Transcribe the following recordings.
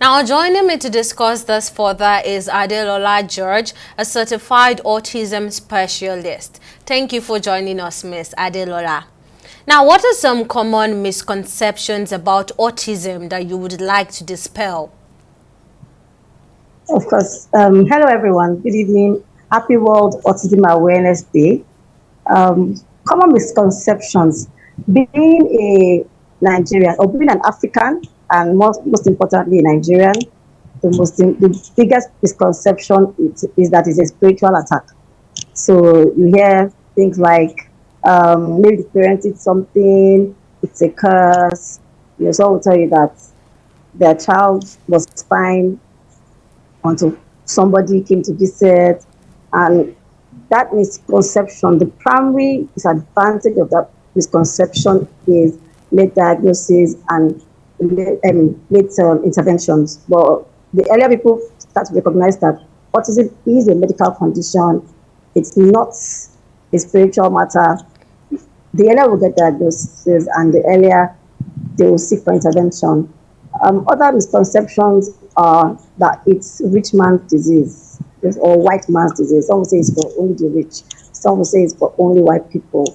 Now, joining me to discuss this further is Adelola George, a certified autism specialist. Thank you for joining us, Miss Adelola. Now, what are some common misconceptions about autism that you would like to dispel? Of course. Hello, everyone. Good evening. Happy World Autism Awareness Day. Um, Common misconceptions. Being a Nigerian or being an African, and most importantly, a Nigerian, the biggest misconception is that it's a spiritual attack. So you hear things like maybe the parent did something, it's a curse. Someone will tell you that their child was fine until somebody came to visit. And that misconception, the primary disadvantage of that misconception is late diagnosis and late interventions. But the earlier people start to recognize that autism is a medical condition, it's not a spiritual matter. The earlier we get diagnosis and the earlier they will seek for intervention. Other misconceptions are that it's rich man's disease or white man's disease. Some will say it's for only the rich. Some will say it's for only white people.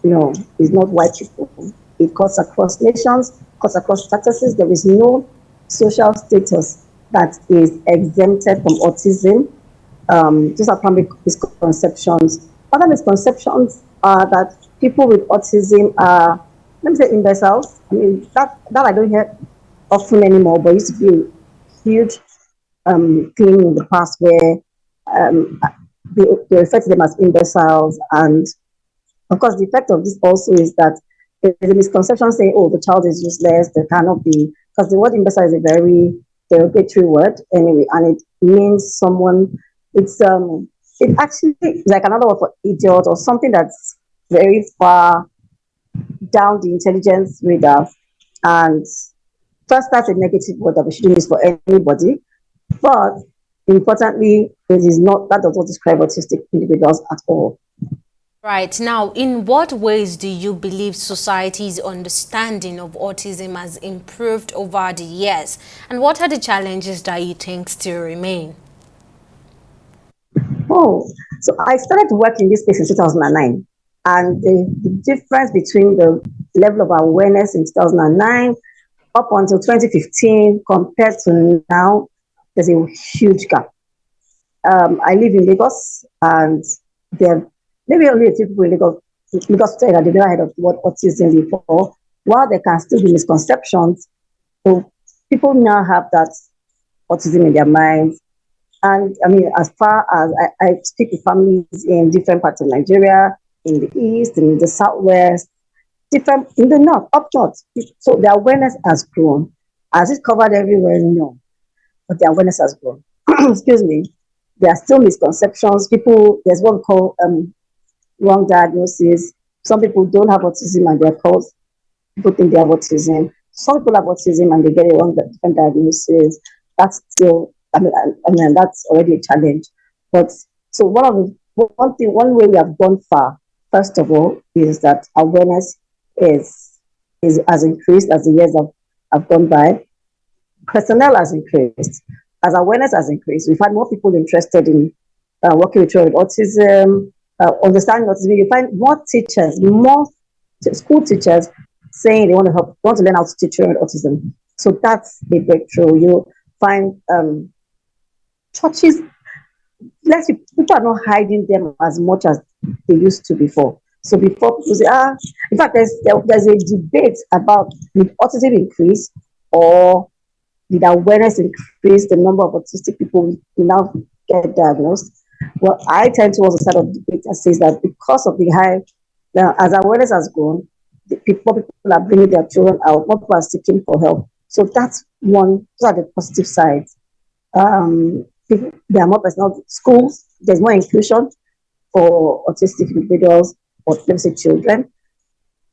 It's not white people. It cuts across nations, cuts across statuses. There is no social status that is exempted from autism. Those are primary misconceptions. Other misconceptions are that people with autism are, let me say, imbeciles. I mean, that I don't hear often anymore, but it used to be a huge thing in the past where um, they refer to them as imbeciles. And of course, the effect of this also is that there's a misconception saying, oh, the child is useless, they cannot be, because the word imbecile is a very derogatory word anyway, and it means someone, it actually is like another word for idiot or something that's very far down the intelligence radar. And first, that's a negative word that we shouldn't use for anybody. But importantly, it is not, that does not describe autistic individuals at all. Right. Now, in what ways do you believe society's understanding of autism has improved over the years? And what are the challenges that you think still remain? Oh, so I started to work in this space in 2009. And the difference between the level of awareness in 2009 up until 2015 compared to now, there's a huge gap. I live in Lagos, and there maybe only a few people in Lagos say that they never heard of what autism before. While there can still be misconceptions, so people now have that autism in their minds. And I mean, as far as I speak with families in different parts of Nigeria, in the east, in the southwest, different in the north, up north. So the awareness has grown. Has it covered everywhere? No, but the awareness has grown. Excuse me. There are still misconceptions. People, there's what we call wrong diagnosis. Some people don't have autism and they're called, people think they have autism. Some people have autism and they get a wrong different diagnosis. That's still, I mean, that's already a challenge. But so one way we have gone far, first of all, is that awareness is is has increased as the years have gone by. Personnel has increased. As awareness has increased, we've had more people interested in working with children with autism, understanding autism. You find more teachers, more school teachers saying they want to help, want to learn how to teach children with autism. So that's a breakthrough. You find churches, people are not hiding them as much as they used to before. So before people say, in fact, there's a debate about did autism increase or did awareness increase the number of autistic people we now get diagnosed? Well, I tend towards the side of the debate that says that because of the high, as awareness has grown, people are bringing their children out, more people are seeking for help. So that's one, those are the positive sides. There are more personal schools, there's more inclusion for autistic individuals or let's say children.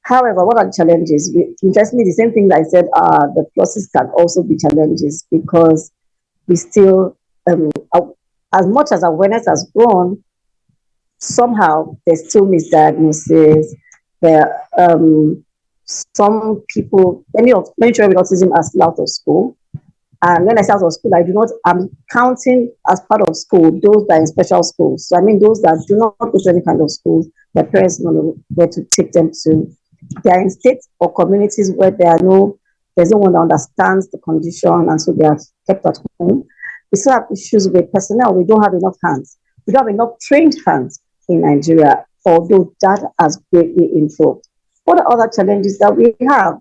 However, what are the challenges? Interestingly, the same thing that I said, the pluses can also be challenges because we still, as much as awareness has grown, somehow there's still misdiagnosis. There, some people, many children with autism are still out of school, And when I say out of school, I'm counting as part of school those that are in special schools. So I mean those that do not go to any kind of schools, their parents don't know where to take them to. They are in states or communities where there's no one that understands the condition, and so they are kept at home. We still have issues with personnel. We don't have enough hands. We don't have enough trained hands in Nigeria, although that has greatly improved. What are other challenges that we have?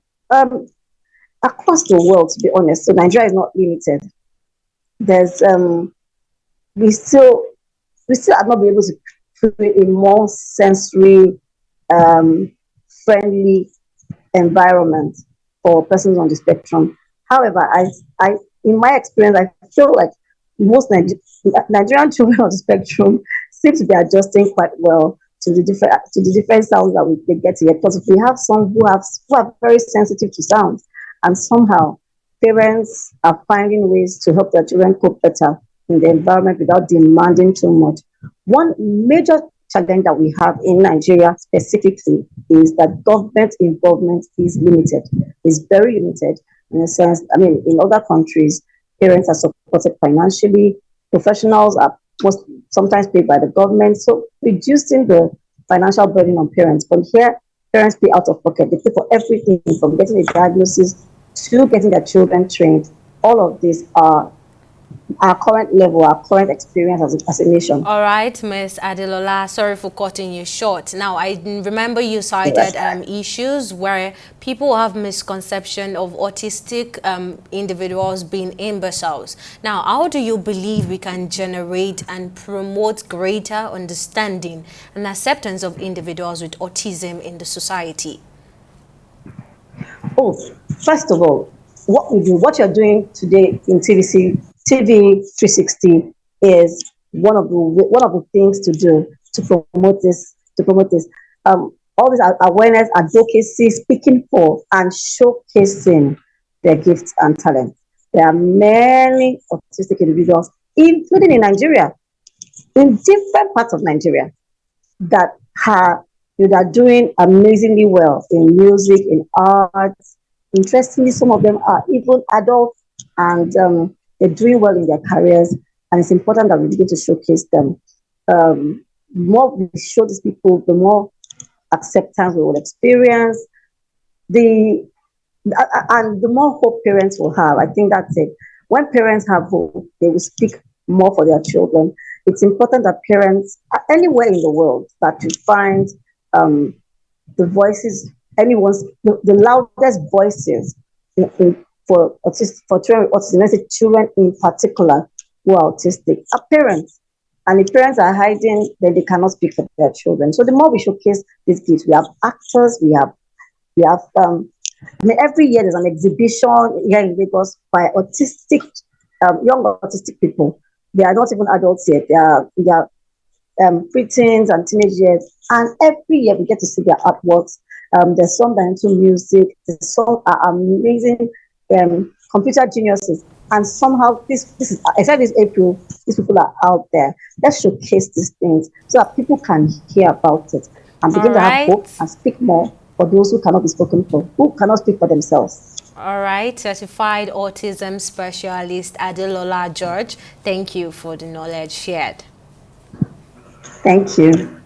Across the world, to be honest, so Nigeria is not limited. There's we still have not been able to create a more sensory um, friendly environment for persons on the spectrum. However, in my experience, I feel like most Nigerian children on the spectrum seem to be adjusting quite well to the different sounds that they get here. Because if we have some who are very sensitive to sounds, and somehow parents are finding ways to help their children cope better in the environment without demanding too much. One major challenge that we have in Nigeria specifically is that government involvement is limited, is very limited in a sense. I mean, in other countries, parents are supported financially, professionals are sometimes paid by the government, so reducing the financial burden on parents. But here, parents pay out of pocket. They pay for everything from getting a diagnosis to getting their children trained. All of these are our current level, our current experience as a nation. All right, Miss Adelola, sorry for cutting you short. Now, I remember you Yes. cited issues where people have misconception of autistic individuals being imbeciles. Now, how do you believe we can generate and promote greater understanding and acceptance of individuals with autism in the society? Oh, first of all, what you're doing today in TV 360 is one of the things to do to promote this. All this awareness, advocacy, speaking for, and showcasing their gifts and talents. There are many autistic individuals, including in Nigeria, in different parts of Nigeria, that are doing amazingly well in music, in arts. Interestingly, some of them are even adults, and they're doing well in their careers. And it's important that we begin to showcase them. The more we show these people, the more acceptance we will experience. The and the more hope parents will have. I think that's it. When parents have hope, they will speak more for their children. It's important that parents, anywhere in the world, that you find the voices, the loudest voices for children with autism, let's say children in particular who are autistic, are parents. And if parents are hiding, then they cannot speak for their children. So the more we showcase these gifts, we have actors, I mean, every year there's an exhibition here in Lagos by young autistic people. They are not even adults yet. They are preteens and teenage years. And every year we get to see their artworks. There's some that are into music. There's some are amazing computer geniuses. And somehow this is, except this April, these people are out there. Let's showcase these things so that people can hear about it and All begin to have right. hope and speak more for those who cannot be spoken for, who cannot speak for themselves. All right, certified autism specialist Adelola George, thank you for the knowledge shared. Thank you.